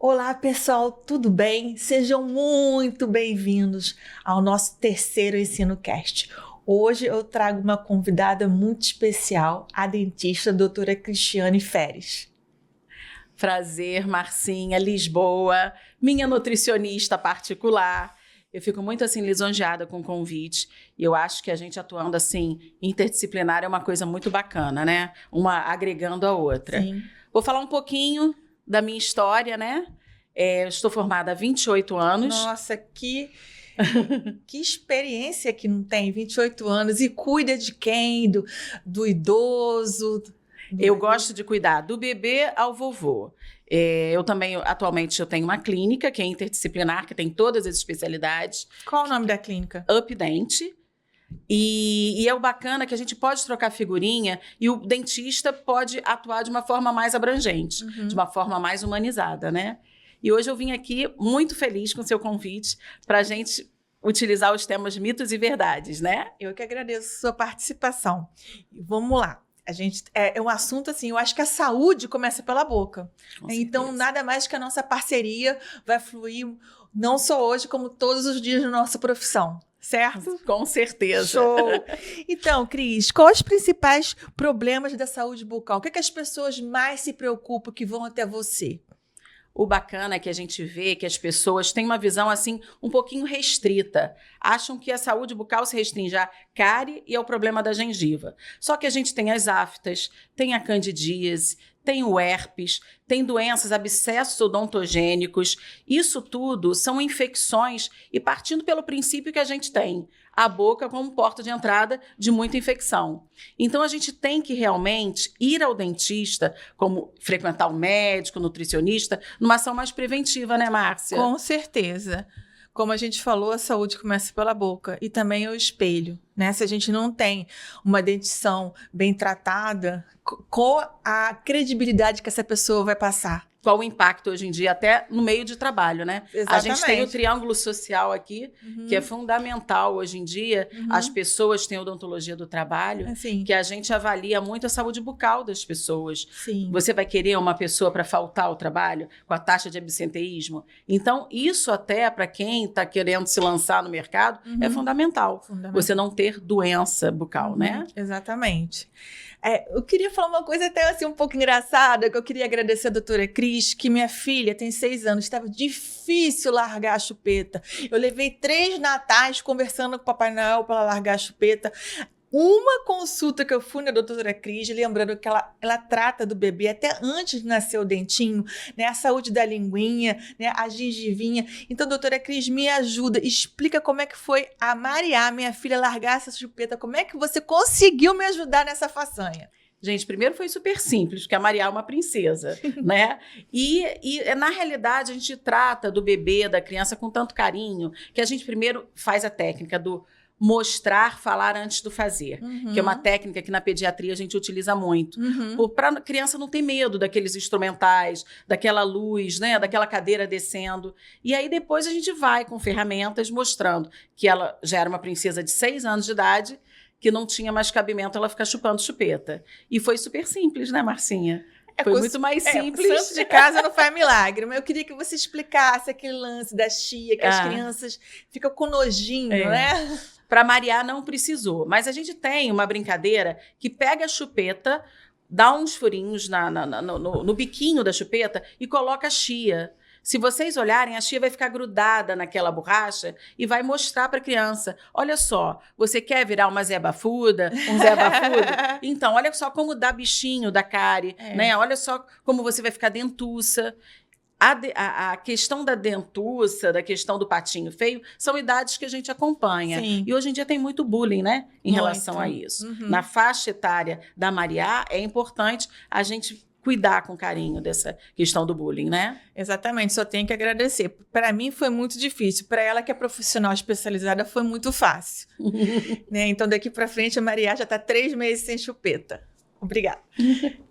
Olá, pessoal, tudo bem? Sejam muito bem-vindos ao nosso terceiro EnsinoCast. Hoje eu trago uma convidada muito especial, a dentista doutora Cristiane Feres. Prazer, Marcinha, Lisboa, minha nutricionista particular. Eu fico muito assim lisonjeada com o convite e eu acho que a gente atuando assim interdisciplinar é uma coisa muito bacana, né? Uma agregando a outra. Sim. Vou falar um pouquinho da minha história, né? Eu estou formada há 28 anos. Nossa, que experiência que não tem, 28 anos, e cuida de quem? Do idoso? Eu gosto de cuidar do bebê ao vovô. Eu também, atualmente, eu tenho uma clínica que é interdisciplinar, que tem todas as especialidades. Qual o nome da clínica? UpDent. E é o bacana que a gente pode trocar figurinha e o dentista pode atuar de uma forma mais abrangente, de uma forma mais humanizada, né? E hoje eu vim aqui muito feliz com o seu convite para a gente utilizar os temas mitos e verdades, né? Eu que agradeço a sua participação. Vamos lá. A gente, é um assunto assim, eu acho que a saúde começa pela boca. Então, nada mais que a nossa parceria vai fluir não só hoje, como todos os dias da nossa profissão. Certo? Com certeza. Show! Então, Cris, quais os principais problemas da saúde bucal? O que as pessoas mais se preocupam que vão até você? O bacana é que a gente vê que as pessoas têm uma visão assim um pouquinho restrita. Acham que a saúde bucal se restringe à cárie e ao problema da gengiva. Só que a gente tem as aftas, tem a candidíase, tem o herpes, tem doenças, abscessos odontogênicos. Isso tudo são infecções e partindo pelo princípio que a gente tem a boca como porta de entrada de muita infecção. Então, a gente tem que realmente ir ao dentista, como frequentar o médico, nutricionista, numa ação mais preventiva, né, Márcia? Com certeza. Como a gente falou, a saúde começa pela boca e também o espelho, né? Se a gente não tem uma dentição bem tratada, qual a credibilidade que essa pessoa vai passar? Qual o impacto hoje em dia, até no meio de trabalho, né? Exatamente. A gente tem o triângulo social aqui, que é fundamental hoje em dia. As pessoas têm a odontologia do trabalho, que a gente avalia muito a saúde bucal das pessoas. Sim. Você vai querer uma pessoa para faltar ao trabalho com a taxa de absenteísmo? Então, isso até para quem está querendo se lançar no mercado é fundamental. Você não ter doença bucal, né? Exatamente. Eu queria falar uma coisa até assim um pouco engraçada, que eu queria agradecer a doutora Cris, que minha filha tem 6 anos, estava difícil largar a chupeta. Eu levei 3 natais conversando com o Papai Noel para largar a chupeta. Uma consulta que eu fui na doutora Cris, lembrando que ela trata do bebê até antes de nascer o dentinho, né? A saúde da linguinha, né? A gengivinha. Então, doutora Cris, me ajuda, explica como é que foi a Mariá, minha filha, largar essa chupeta. Como é que você conseguiu me ajudar nessa façanha? Gente, primeiro foi super simples, porque a Mariá é uma princesa, né? E na realidade, a gente trata do bebê, da criança com tanto carinho, que a gente primeiro faz a técnica do mostrar, falar antes do fazer, que é uma técnica que na pediatria a gente utiliza muito, para a criança não ter medo daqueles instrumentais, daquela luz, né, daquela cadeira descendo. E aí depois a gente vai com ferramentas mostrando que ela já era uma princesa de 6 anos de idade, que não tinha mais cabimento ela ficar chupando chupeta. E foi super simples, né, Marcinha? Foi muito mais simples. Santo de casa não faz milagre, mas eu queria que você explicasse aquele lance da chia, que as crianças ficam com nojinho, né? Para Mariá não precisou, mas a gente tem uma brincadeira que pega a chupeta, dá uns furinhos no biquinho da chupeta e coloca a chia. Se vocês olharem, a chia vai ficar grudada naquela borracha e vai mostrar para a criança, olha só, você quer virar uma Zé Bafuda, um Zé Bafuda? Então, olha só como dá bichinho da cárie, né? Olha só como você vai ficar dentuça. A questão da dentuça, da questão do patinho feio, são idades que a gente acompanha. Sim. E hoje em dia tem muito bullying, né? Em relação a isso. Na faixa etária da Mariá, é importante a gente cuidar com carinho dessa questão do bullying, né? Exatamente, só tenho que agradecer. Para mim foi muito difícil, para ela que é profissional especializada foi muito fácil. Né? Então daqui para frente a Mariá já está 3 meses sem chupeta. Obrigada.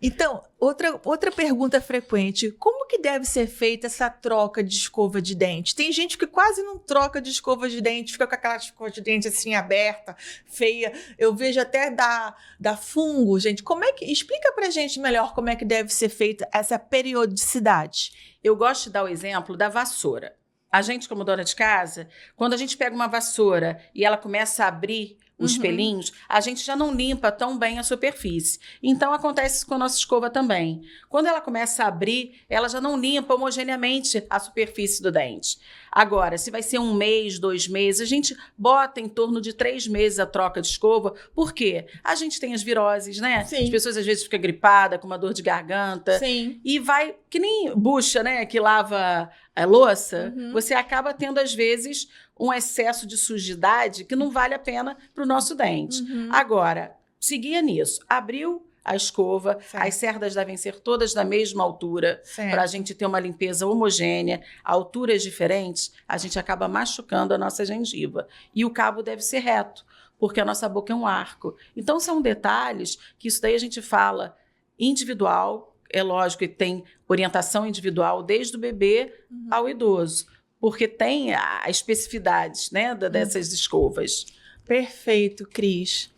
Então, outra pergunta frequente. Como que deve ser feita essa troca de escova de dente? Tem gente que quase não troca de escova de dente, fica com aquela escova de dente assim aberta, feia. Eu vejo até da fungo, gente. Explica pra gente melhor como é que deve ser feita essa periodicidade. Eu gosto de dar o exemplo da vassoura. A gente, como dona de casa, quando a gente pega uma vassoura e ela começa a abrir os pelinhos, a gente já não limpa tão bem a superfície. Então, acontece isso com a nossa escova também. Quando ela começa a abrir, ela já não limpa homogeneamente a superfície do dente. Agora, se vai ser 1 mês, 2 meses, a gente bota em torno de 3 meses a troca de escova. Por quê? A gente tem as viroses, né? Sim. As pessoas às vezes ficam gripadas, com uma dor de garganta. Sim. E vai, que nem bucha, né? Que lava a louça. Você acaba tendo, às vezes, um excesso de sujidade que não vale a pena para o nosso dente. Agora, seguia nisso. Abriu a escova, certo. As cerdas devem ser todas da mesma altura, para a gente ter uma limpeza homogênea. Alturas diferentes, a gente acaba machucando a nossa gengiva. E o cabo deve ser reto, porque a nossa boca é um arco. Então, são detalhes que isso daí a gente fala individual. É lógico que tem orientação individual desde o bebê ao idoso, porque tem as especificidades, né, dessas escovas. Perfeito, Cris.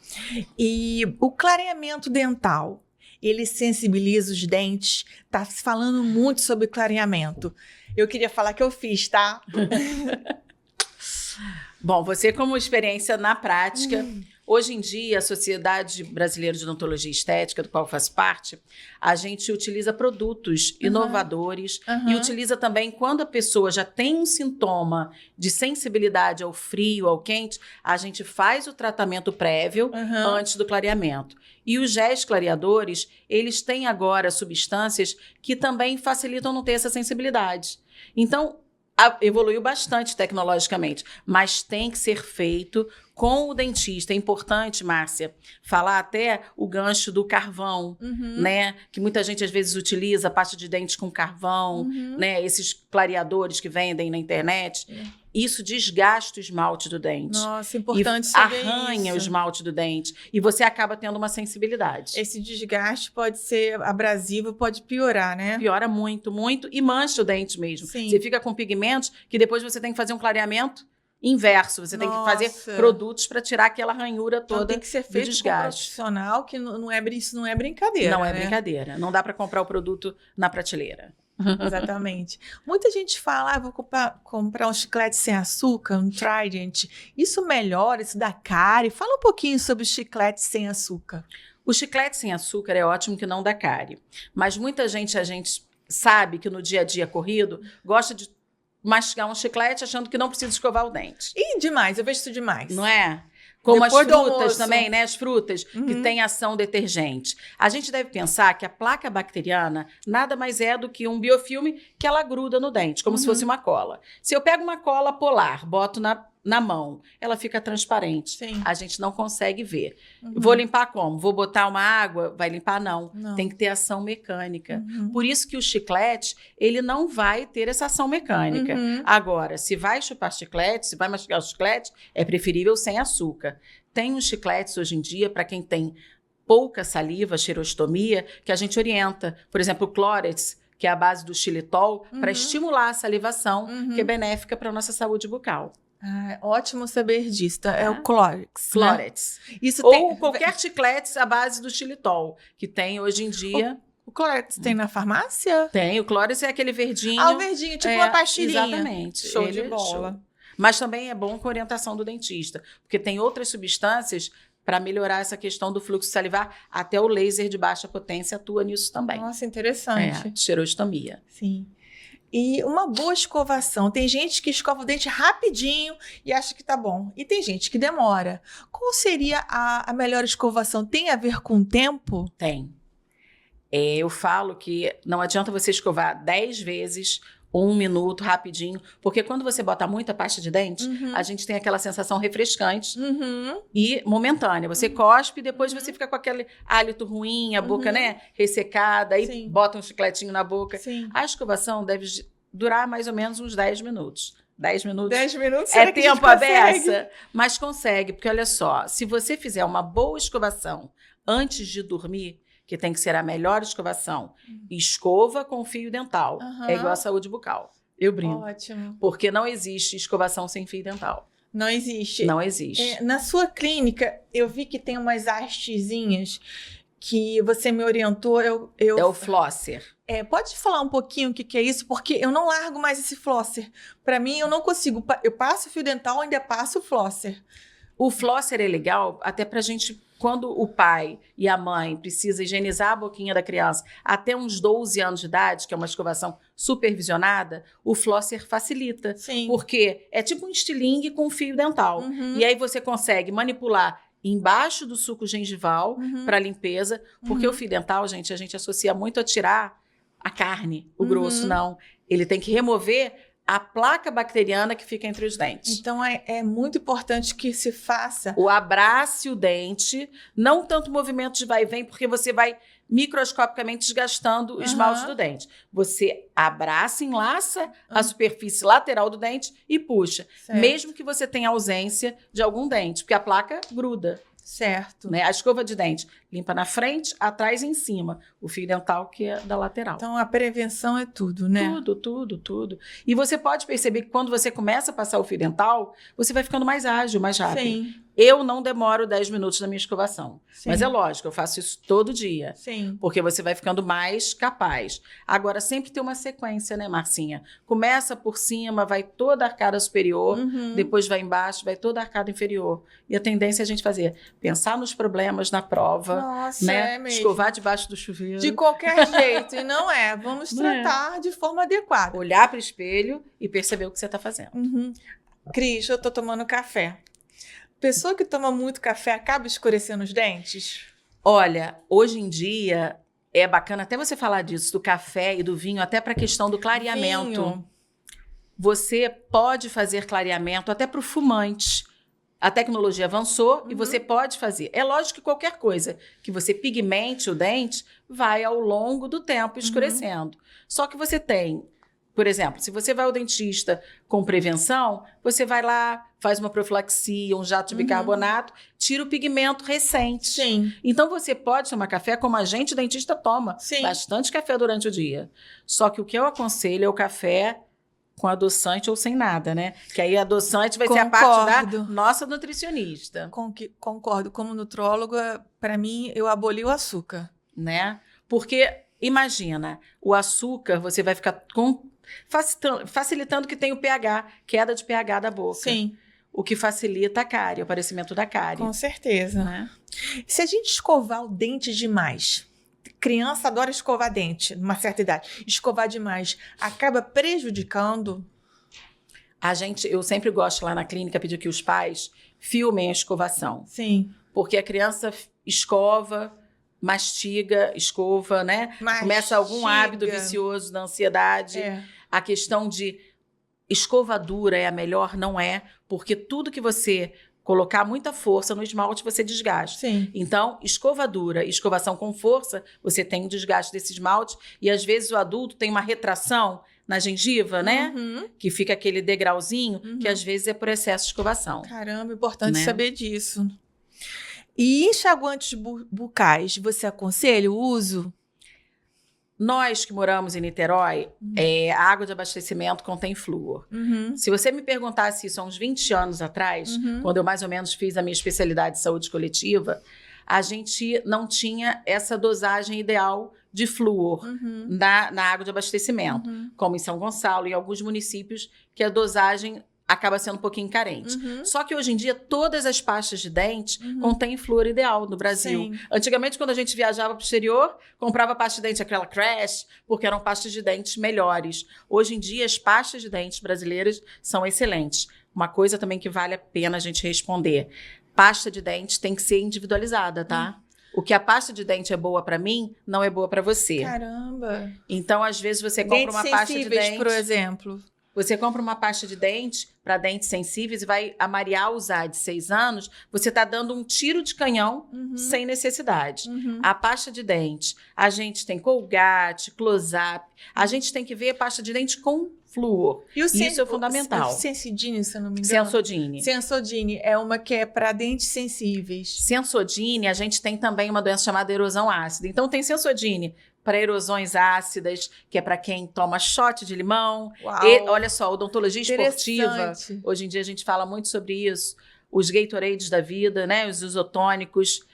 E o clareamento dental, ele sensibiliza os dentes? Tá se falando muito sobre clareamento. Eu queria falar que eu fiz, tá? Bom, você como experiência na prática, hoje em dia a Sociedade Brasileira de Odontologia e Estética, do qual eu faço parte, a gente utiliza produtos inovadores e utiliza também quando a pessoa já tem um sintoma de sensibilidade ao frio, ao quente, a gente faz o tratamento prévio antes do clareamento. E os géis clareadores, eles têm agora substâncias que também facilitam não ter essa sensibilidade. Então, evoluiu bastante tecnologicamente, mas tem que ser feito com o dentista. É importante, Márcia, falar até o gancho do carvão, né? Que muita gente às vezes utiliza pasta de dente com carvão, né? Esses clareadores que vendem na internet. Isso desgasta o esmalte do dente. Nossa, importante saber isso. Arranha o esmalte do dente. E você acaba tendo uma sensibilidade. Esse desgaste pode ser abrasivo, pode piorar, né? Piora muito, muito. E mancha o dente mesmo. Sim. Você fica com pigmentos que depois você tem que fazer um clareamento inverso. Você tem que fazer produtos para tirar aquela ranhura toda. Então, tem que ser feito com um profissional, que isso não é brincadeira. Não é né? brincadeira. Não dá para comprar o produto na prateleira. Exatamente. Muita gente fala, vou comprar um chiclete sem açúcar, um Trident. Isso melhora, isso dá cárie. Fala um pouquinho sobre o chiclete sem açúcar. O chiclete sem açúcar é ótimo que não dá cárie. Mas muita gente, a gente sabe que no dia a dia corrido, gosta de mastigar um chiclete achando que não precisa escovar o dente. Ih, demais, eu vejo isso demais. Não é? Como depois as frutas também, né? As frutas que têm ação detergente. A gente deve pensar que a placa bacteriana nada mais é do que um biofilme que ela gruda no dente, como se fosse uma cola. Se eu pego uma cola polar, boto na mão, ela fica transparente. Sim. A gente não consegue ver. Vou limpar como? Vou botar uma água? Vai limpar? Não. Tem que ter ação mecânica. Por isso que o chiclete, ele não vai ter essa ação mecânica. Agora, se vai chupar chiclete, se vai mastigar o chiclete, é preferível sem açúcar. Tem uns chicletes hoje em dia, para quem tem pouca saliva, xerostomia, que a gente orienta. Por exemplo, o Clorets, que é a base do xilitol, para estimular a salivação, que é benéfica para a nossa saúde bucal. Ah, ótimo saber disso. É o Clorets. Clorets. Né? Isso ou qualquer chiclete à base do xilitol, que tem hoje em dia. O Clorets tem na farmácia? Tem. O Clorets é aquele verdinho. Ah, o verdinho, tipo uma pastilhinha. Exatamente. Show de bola. Show. Mas também é bom com orientação do dentista, porque tem outras substâncias para melhorar essa questão do fluxo salivar. Até o laser de baixa potência atua nisso também. Nossa, interessante. Xerostomia. Sim. E uma boa escovação. Tem gente que escova o dente rapidinho e acha que tá bom. E tem gente que demora. Qual seria a melhor escovação? Tem a ver com o tempo? Tem. Eu falo que não adianta você escovar 10 vezes 1 minuto, rapidinho, porque quando você bota muita pasta de dente, a gente tem aquela sensação refrescante e momentânea. Você cospe e depois você fica com aquele hálito ruim, a boca, né, ressecada, aí bota um chicletinho na boca. Sim. A escovação deve durar mais ou menos uns 10 minutos. 10 minutos. 10 minutos? É tempo a beça, mas consegue, porque olha só, se você fizer uma boa escovação antes de dormir, que tem que ser a melhor escovação. Escova com fio dental. Aham. É igual a saúde bucal. Eu brinco. Ótimo. Porque não existe escovação sem fio dental. Não existe. Não existe. Na sua clínica, eu vi que tem umas hastezinhas que você me orientou. É o flosser. Pode falar um pouquinho o que é isso? Porque eu não largo mais esse flosser. Para mim, eu não consigo. Eu passo o fio dental, ainda passo o flosser. O flosser é legal até pra gente, quando o pai e a mãe precisam higienizar a boquinha da criança até uns 12 anos de idade, que é uma escovação supervisionada, o flosser facilita. Sim. Porque é tipo um estilingue com fio dental. Uhum. E aí você consegue manipular embaixo do suco gengival para limpeza, porque o fio dental, gente, a gente associa muito a tirar a carne, o grosso, não. Ele tem que remover a placa bacteriana que fica entre os dentes. Então, é muito importante que se faça... O abrace o dente, não tanto movimento de vai e vem, porque você vai microscopicamente desgastando o esmalte do dente. Você abraça, enlaça a superfície lateral do dente e puxa. Certo. Mesmo que você tenha ausência de algum dente, porque a placa gruda. Certo. Né? A escova de dente limpa na frente, atrás e em cima. O fio dental que é da lateral. Então, a prevenção é tudo, né? Tudo. E você pode perceber que quando você começa a passar o fio dental, você vai ficando mais ágil, mais rápido. Sim. Eu não demoro 10 minutos na minha escovação. Sim. Mas é lógico, eu faço isso todo dia. Sim. Porque você vai ficando mais capaz. Agora, sempre tem uma sequência, né, Marcinha? Começa por cima, vai toda a arcada superior, depois vai embaixo, vai toda a arcada inferior. E a tendência é a gente fazer, pensar nos problemas na prova, Nossa, né? é mesmo. Escovar debaixo do chuveiro. De qualquer jeito. E não é. Vamos tratar de forma adequada. Olhar para o espelho e perceber o que você está fazendo. Cris, eu tô tomando café. Pessoa que toma muito café acaba escurecendo os dentes? Olha, hoje em dia é bacana até você falar disso, do café e do vinho, até para a questão do clareamento. Vinho. Você pode fazer clareamento até para o fumante. A tecnologia avançou e você pode fazer. É lógico que qualquer coisa que você pigmente o dente vai ao longo do tempo escurecendo. Só que você tem, por exemplo, se você vai ao dentista com prevenção, você vai lá, faz uma profilaxia, um jato de bicarbonato, tira o pigmento recente. Sim. Então você pode tomar café como a gente dentista toma. Sim. Bastante café durante o dia. Só que o que eu aconselho é o café com adoçante ou sem nada, né? Que aí adoçante vai ser a parte da nossa nutricionista. Concordo. Como nutróloga, para mim, eu aboli o açúcar. Né? Porque, imagina, o açúcar você vai ficar facilitando que tem o pH, queda de pH da boca. Sim. O que facilita a cárie, o aparecimento da cárie. Com certeza. Né? Se a gente escovar o dente demais, criança adora escovar dente, numa certa idade, escovar demais, acaba prejudicando? Eu sempre gosto lá na clínica pedir que os pais filmem a escovação. Sim. Porque a criança escova, mastiga, escova, né? Começa algum hábito vicioso da ansiedade. A questão de escova dura é a melhor, não é, porque tudo que você colocar muita força no esmalte, você desgasta. Sim. Então, escova dura e escovação com força, você tem um desgaste desse esmalte e às vezes o adulto tem uma retração na gengiva, né? Que fica aquele degrauzinho, que às vezes é por excesso de escovação. Caramba, importante saber disso. E enxaguantes bucais, você aconselha o uso? Nós que moramos em Niterói, a água de abastecimento contém flúor. Se você me perguntasse isso há uns 20 anos atrás, quando eu mais ou menos fiz a minha especialidade de saúde coletiva, a gente não tinha essa dosagem ideal de flúor na água de abastecimento, como em São Gonçalo e alguns municípios que a dosagem acaba sendo um pouquinho carente. Só que hoje em dia, todas as pastas de dente contêm flúor ideal no Brasil. Sim. Antigamente, quando a gente viajava para o exterior, comprava pasta de dente, aquela Crash, porque eram pastas de dentes melhores. Hoje em dia, as pastas de dentes brasileiras são excelentes. Uma coisa também que vale a pena a gente responder. Pasta de dente tem que ser individualizada, tá? O que a pasta de dente é boa para mim, não é boa para você. Caramba! Então, às vezes, você compra uma pasta de dente... por exemplo... Você compra uma pasta de dente para dentes sensíveis e vai a Marial usar de 6 anos, você está dando um tiro de canhão sem necessidade. A pasta de dente, a gente tem Colgate, Close-Up, a gente tem que ver a pasta de dente com flúor. Isso é fundamental. O Sensodyne, se eu não me engano. Sensodyne. Sensodyne é uma que é para dentes sensíveis. Sensodyne, a gente tem também uma doença chamada erosão ácida. Então, tem Sensodyne para erosões ácidas, que é para quem toma shot de limão. Olha só, odontologia esportiva. Hoje em dia a gente fala muito sobre isso. Os Gatorades da vida, né? Os isotônicos,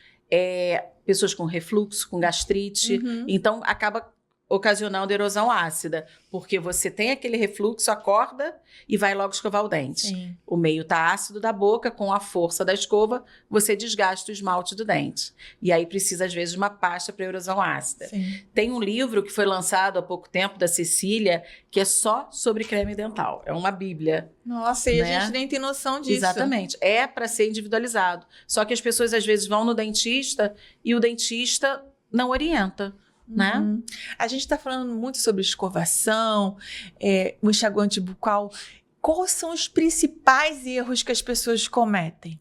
pessoas com refluxo, com gastrite. Então, acaba ocasionando erosão ácida, porque você tem aquele refluxo, acorda e vai logo escovar o dente. Sim. O meio está ácido da boca, com a força da escova, você desgasta o esmalte do dente. E aí precisa, às vezes, de uma pasta para erosão ácida. Sim. Tem um livro que foi lançado há pouco tempo, da Cecília, que é só sobre creme dental. É uma bíblia. Nossa, e a gente nem tem noção disso. Exatamente. É para ser individualizado. Só que as pessoas, às vezes, vão no dentista e o dentista não orienta. Né? A gente está falando muito sobre escovação, o enxaguante bucal. Quais são os principais erros que as pessoas cometem?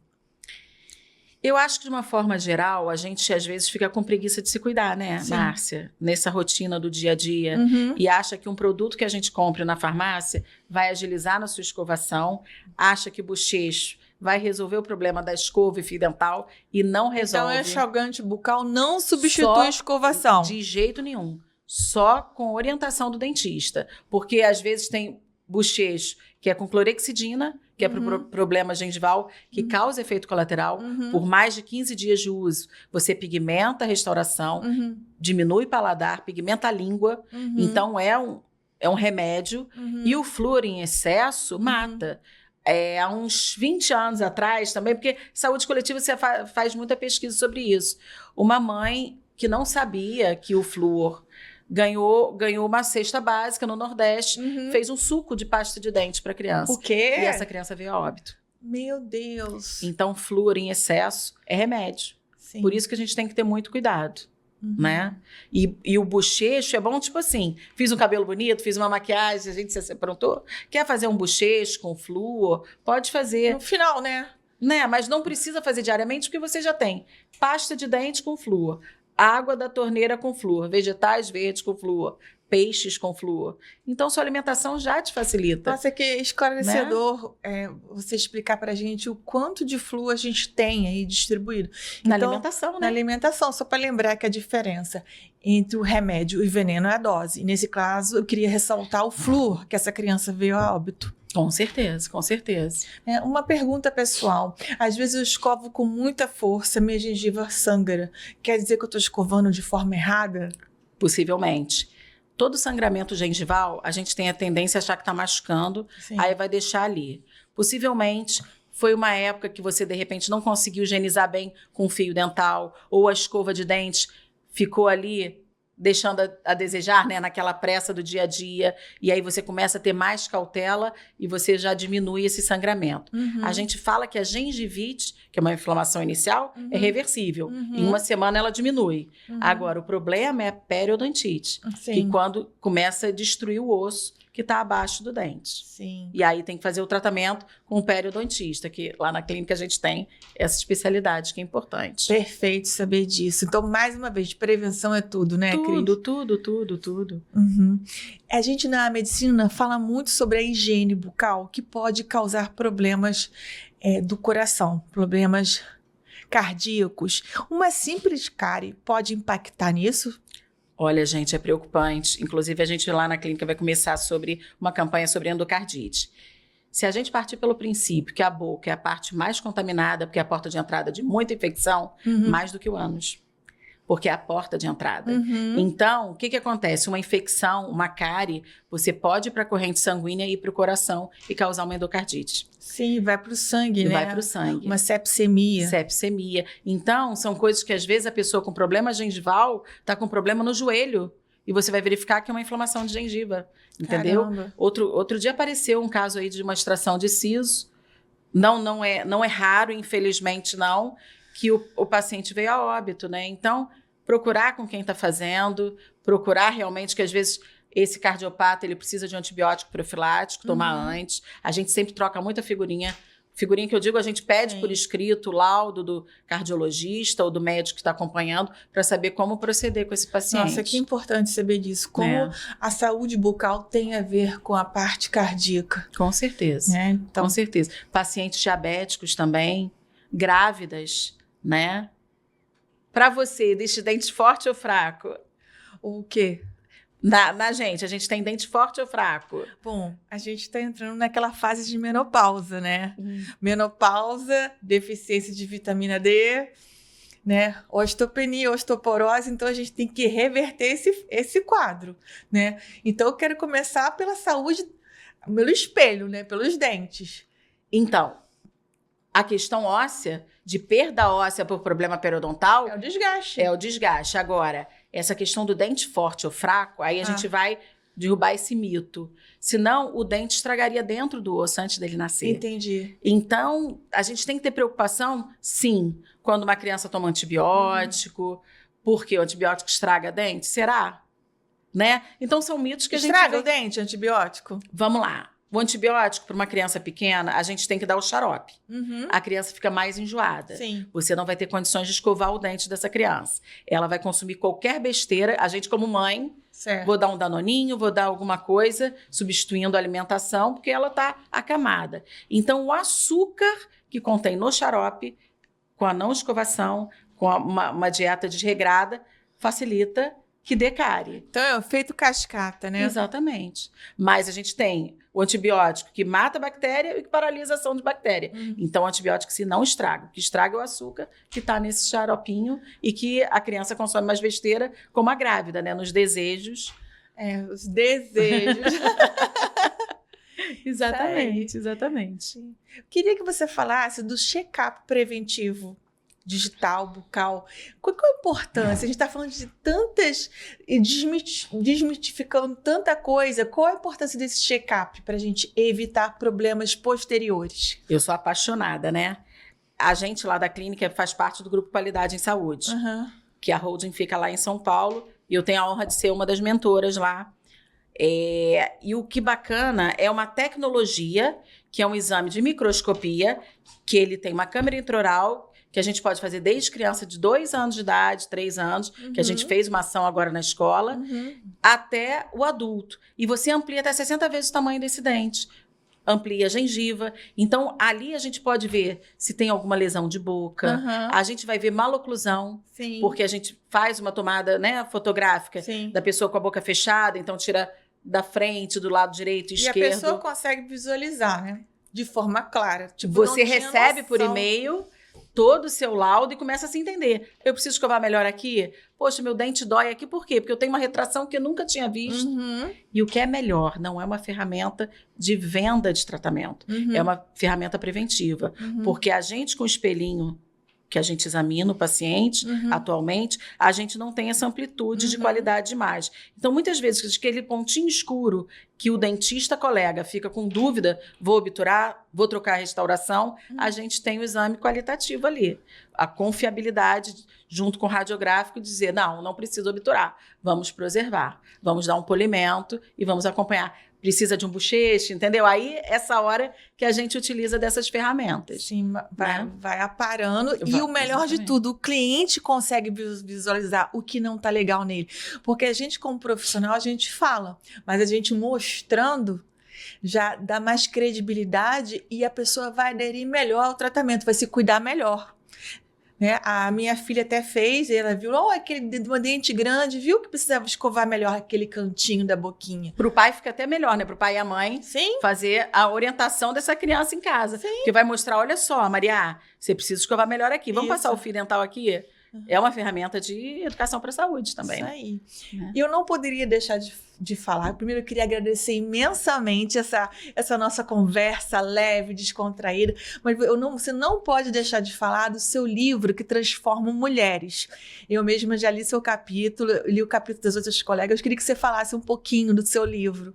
Eu acho que, de uma forma geral, a gente às vezes fica com preguiça de se cuidar, né, Sim. Márcia? Nessa rotina do dia a dia. E acha que um produto que a gente compra na farmácia vai agilizar na sua escovação, acha que o bochecho vai resolver o problema da escova e fio dental e não resolve. Então, o enxaguante bucal não substitui a escovação. De jeito nenhum. Só com orientação do dentista. Porque, às vezes, tem bochecho que é com clorexidina, que é para o problema gengival, que causa efeito colateral. Por mais de 15 dias de uso, você pigmenta a restauração, diminui o paladar, pigmenta a língua. Então, é um remédio. E o flúor em excesso mata. Há uns 20 anos atrás também, porque saúde coletiva você faz muita pesquisa sobre isso. Uma mãe que não sabia que o flúor ganhou uma cesta básica no Nordeste, fez um suco de pasta de dente para a criança. O quê? E essa criança veio a óbito. Meu Deus. Então, flúor em excesso é remédio. Sim. Por isso que a gente tem que ter muito cuidado. Né? E o bochecho é bom, tipo assim, fiz um cabelo bonito, fiz uma maquiagem, a gente se aprontou, quer fazer um bochecho com flúor, pode fazer. No final, né? Mas não precisa fazer diariamente, porque você já tem pasta de dente com flúor, água da torneira com flúor, vegetais verdes com flúor, peixes com flúor. Então, sua alimentação já te facilita. Nossa, que esclarecedor você explicar pra gente o quanto de flúor a gente tem aí distribuído. Na Então, alimentação, né? Na alimentação, só para lembrar que a diferença entre o remédio e o veneno é a dose. E nesse caso, eu queria ressaltar o flúor, que essa criança veio a óbito. Com certeza, com certeza. Uma pergunta pessoal. Às vezes eu escovo com muita força, minha gengiva sangra. Quer dizer que eu estou escovando de forma errada? Possivelmente. Todo sangramento gengival, a gente tem a tendência a achar que está machucando, aí vai deixar ali. Possivelmente, foi uma época que você, de repente, não conseguiu higienizar bem com o fio dental, ou a escova de dente ficou ali deixando a desejar, né, naquela pressa do dia a dia, e aí você começa a ter mais cautela e você já diminui esse sangramento. A gente fala que a gengivite, que é uma inflamação inicial, é reversível. Em uma semana ela diminui. Agora, o problema é a periodontite, que quando começa a destruir o osso que está abaixo do dente. Sim. E aí tem que fazer o tratamento com o periodontista, que lá na clínica a gente tem essa especialidade que é importante. Perfeito saber disso. Então, mais uma vez, prevenção é tudo, né, Cris? Tudo. A gente na medicina fala muito sobre a higiene bucal, que pode causar problemas do coração, problemas cardíacos. Uma simples cárie pode impactar nisso? Olha, gente, é preocupante. Inclusive, a gente lá na clínica vai começar uma campanha sobre endocardite. Se a gente partir pelo princípio que a boca é a parte mais contaminada, porque é a porta de entrada de muita infecção, mais do que o ânus. Porque é a porta de entrada. Então, o que acontece? Uma infecção, uma cárie, você pode ir para a corrente sanguínea e ir para o coração e causar uma endocardite. Sim, vai para o sangue, né? Vai para o sangue. Uma sepsemia. Então, são coisas que às vezes a pessoa com problema gengival está com problema no joelho. E você vai verificar que é uma inflamação de gengiva. Entendeu? Caramba. Outro dia apareceu um caso aí de uma extração de siso. Não é raro, infelizmente não, que o paciente veio a óbito, né? Então, procurar com quem está fazendo, procurar realmente, que às vezes esse cardiopata, ele precisa de um antibiótico profilático, tomar antes. A gente sempre troca muita figurinha. Figurinha que eu digo, a gente pede por escrito o laudo do cardiologista ou do médico que está acompanhando para saber como proceder com esse paciente. Nossa, que importante saber disso. Como a saúde bucal tem a ver com a parte cardíaca. Com certeza. Então, com certeza. Pacientes diabéticos também, grávidas, né? Para você, deixa dente forte ou fraco? o quê? Na gente, a gente tem dente forte ou fraco? Bom, a gente está entrando naquela fase de menopausa, né? Menopausa, deficiência de vitamina D, né? Osteopenia, osteoporose, então a gente tem que reverter esse quadro, né? Então eu quero começar pela saúde, pelo espelho, né? Pelos dentes. Então, a questão óssea, de perda óssea por problema periodontal, É o desgaste. é o desgaste. Agora, essa questão do dente forte ou fraco, aí a gente vai derrubar esse mito. Senão, o dente estragaria dentro do osso antes dele nascer. Entendi. Então, a gente tem que ter preocupação, sim, quando uma criança toma antibiótico, porque o antibiótico estraga dente? Será? Né? Então, são mitos que a gente Estraga vê. o dente, antibiótico? Vamos lá. O antibiótico, para uma criança pequena, a gente tem que dar o xarope. A criança fica mais enjoada. Sim. Você não vai ter condições de escovar o dente dessa criança. Ela vai consumir qualquer besteira. A gente, como mãe, Certo. vou dar um danoninho, vou dar alguma coisa, substituindo a alimentação, porque ela está acamada. Então, o açúcar que contém no xarope, com a não escovação, com uma dieta desregrada, facilita que dê cárie. Então é o efeito cascata, né? Exatamente. Mas a gente tem o antibiótico que mata a bactéria e que paralisa a ação de bactéria. Então, o antibiótico se não estraga. O que estraga é o açúcar que está nesse xaropinho e que a criança consome mais besteira, como a grávida, né? Nos desejos. Os desejos. Exatamente. Queria que você falasse do check-up preventivo digital, bucal. Qual que é a importância? A gente está falando de tantas e desmitificando tanta coisa. Qual a importância desse check-up para a gente evitar problemas posteriores? Eu sou apaixonada, né? A gente lá da clínica faz parte do Grupo Qualidade em Saúde, que a holding fica lá em São Paulo, e eu tenho a honra de ser uma das mentoras lá. E o que bacana é uma tecnologia, que é um exame de microscopia, que ele tem uma câmera intraoral, que a gente pode fazer desde criança de 2 anos de idade, 3 anos, que a gente fez uma ação agora na escola, até o adulto. E você amplia até 60 vezes o tamanho desse dente. Amplia a gengiva. Então, ali a gente pode ver se tem alguma lesão de boca. A gente vai ver maloclusão, porque a gente faz uma tomada, né, fotográfica da pessoa com a boca fechada, então tira da frente, do lado direito e esquerdo. E a pessoa consegue visualizar, né? De forma clara. Tipo, você recebe por e-mail todo o seu laudo e começa a se entender. Eu preciso escovar melhor aqui? Poxa, meu dente dói aqui, por quê? Porque eu tenho uma retração que eu nunca tinha visto. E o que é melhor, não é uma ferramenta de venda de tratamento. É uma ferramenta preventiva. Porque a gente com o espelhinho que a gente examina o paciente, atualmente, a gente não tem essa amplitude de qualidade de imagem. Então, muitas vezes, aquele pontinho escuro que o dentista colega fica com dúvida, vou obturar, vou trocar a restauração, a gente tem o exame qualitativo ali. A confiabilidade, junto com o radiográfico, dizer, não precisa obturar, vamos preservar, vamos dar um polimento e vamos acompanhar. Precisa de um bocheche, entendeu? Aí, essa hora que a gente utiliza dessas ferramentas. Sim, vai aparando. E o melhor de tudo, o cliente consegue visualizar o que não tá legal nele. Porque a gente, como profissional, a gente fala. Mas a gente mostrando já dá mais credibilidade e a pessoa vai aderir melhor ao tratamento, vai se cuidar melhor. Né? A minha filha até fez, ela viu, aquele dente grande, viu que precisava escovar melhor aquele cantinho da boquinha. Pro pai fica até melhor, né? Pro pai e a mãe fazer a orientação dessa criança em casa. Porque vai mostrar, olha só, Maria, você precisa escovar melhor aqui. Vamos passar o fio dental aqui? É uma ferramenta de educação para a saúde também. Isso aí. E eu não poderia deixar de falar. Primeiro, eu queria agradecer imensamente essa nossa conversa leve, descontraída. Mas você não pode deixar de falar do seu livro que transforma mulheres. Eu mesma já li seu capítulo, li o capítulo das outras colegas. Eu queria que você falasse um pouquinho do seu livro.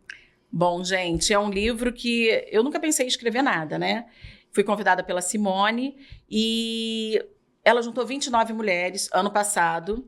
Bom, gente, é um livro que eu nunca pensei em escrever nada, né? Fui convidada pela Simone e ela juntou 29 mulheres ano passado.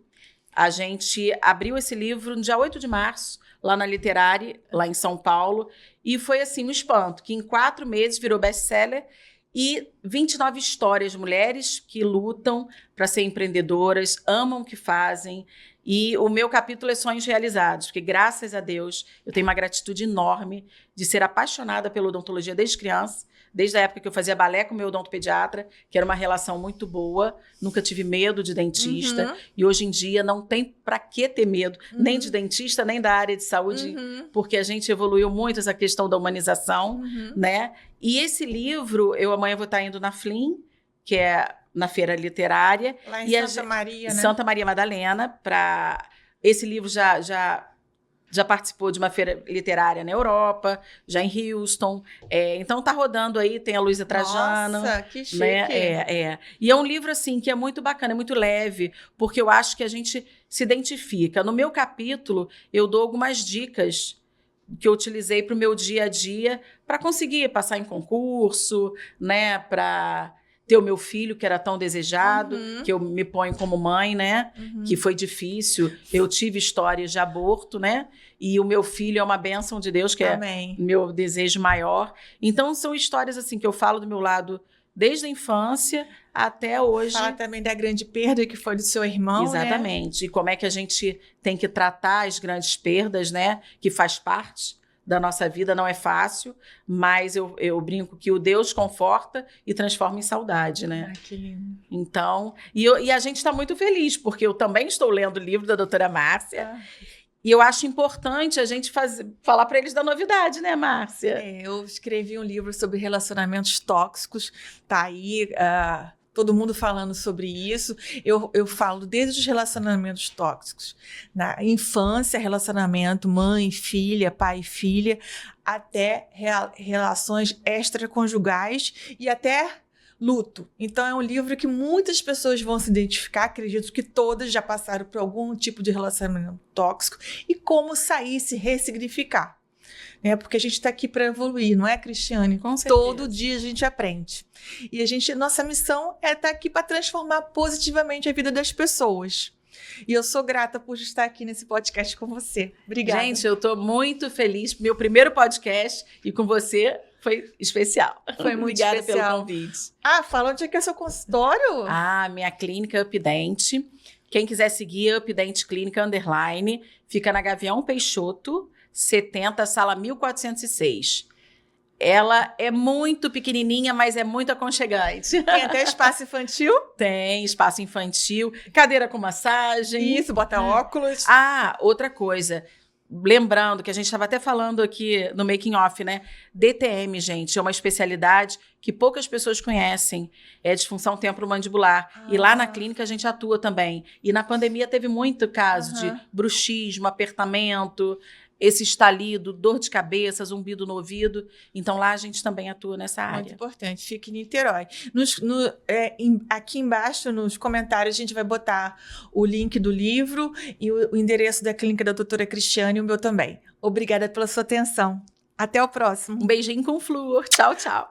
A gente abriu esse livro no dia 8 de março, lá na Literária, lá em São Paulo, e foi assim um espanto, que em 4 meses virou best-seller e 29 histórias de mulheres que lutam para ser empreendedoras, amam o que fazem. E o meu capítulo é Sonhos Realizados, porque graças a Deus eu tenho uma gratitude enorme de ser apaixonada pela odontologia desde criança, desde a época que eu fazia balé com o meu odontopediatra, que era uma relação muito boa, nunca tive medo de dentista, e hoje em dia não tem para que ter medo, nem de dentista, nem da área de saúde, porque a gente evoluiu muito essa questão da humanização, né? E esse livro, eu amanhã vou estar indo na Flim, que é na Feira Literária. Lá em Santa Maria, né? Santa Maria Madalena. Esse livro já participou de uma feira literária na Europa, já em Houston. Então tá rodando aí, tem a Luísa Trajano. Nossa, que chique. Né? E é um livro assim que é muito bacana, é muito leve, porque eu acho que a gente se identifica. No meu capítulo, eu dou algumas dicas que eu utilizei para o meu dia a dia para conseguir passar em concurso, né? Para ter o meu filho, que era tão desejado, que eu me ponho como mãe, né? Que foi difícil. Eu tive histórias de aborto, né? E o meu filho é uma bênção de Deus, que Amém. é meu desejo maior. Então, são histórias assim que eu falo do meu lado desde a infância até hoje. Fala também da grande perda que foi do seu irmão, Exatamente. né? E como é que a gente tem que tratar as grandes perdas, né? Que faz parte da nossa vida, não é fácil, mas eu brinco que o Deus conforta e transforma em saudade, né? Ah, que lindo. Então, e a gente está muito feliz, porque eu também estou lendo o livro da doutora Márcia, e eu acho importante a gente falar para eles da novidade, né, Márcia? Eu escrevi um livro sobre relacionamentos tóxicos, tá aí... todo mundo falando sobre isso. Eu falo desde os relacionamentos tóxicos, na infância, relacionamento mãe, filha, pai, filha, até relações extraconjugais e até luto. Então é um livro que muitas pessoas vão se identificar, acredito que todas já passaram por algum tipo de relacionamento tóxico e como sair, se ressignificar. Porque a gente está aqui para evoluir, não é, Cristiane? Com certeza. Todo dia a gente aprende. E nossa missão é estar aqui para transformar positivamente a vida das pessoas. E eu sou grata por estar aqui nesse podcast com você. Obrigada. Gente, eu estou muito feliz. Meu primeiro podcast e com você foi especial. Foi muito Obrigada especial. pelo convite. Fala onde é que é seu consultório? Minha clínica Updente. Quem quiser seguir, Updente Clínica _, fica na Gavião Peixoto, 70, sala 1406. Ela é muito pequenininha, mas é muito aconchegante. Tem até espaço infantil? Tem espaço infantil, cadeira com massagem. Isso, bota óculos. Outra coisa. Lembrando que a gente estava até falando aqui no Making Off, né? DTM, gente, é uma especialidade que poucas pessoas conhecem. É disfunção temporomandibular. E lá na clínica a gente atua também. E na pandemia teve muito caso de bruxismo, apertamento, esse estalido, dor de cabeça, zumbido no ouvido. Então, lá a gente também atua nessa área. Muito importante. Fique em Niterói. Aqui embaixo, nos comentários, a gente vai botar o link do livro e o endereço da clínica da doutora Cristiane e o meu também. Obrigada pela sua atenção. Até o próximo. Um beijinho com flúor. Tchau, tchau.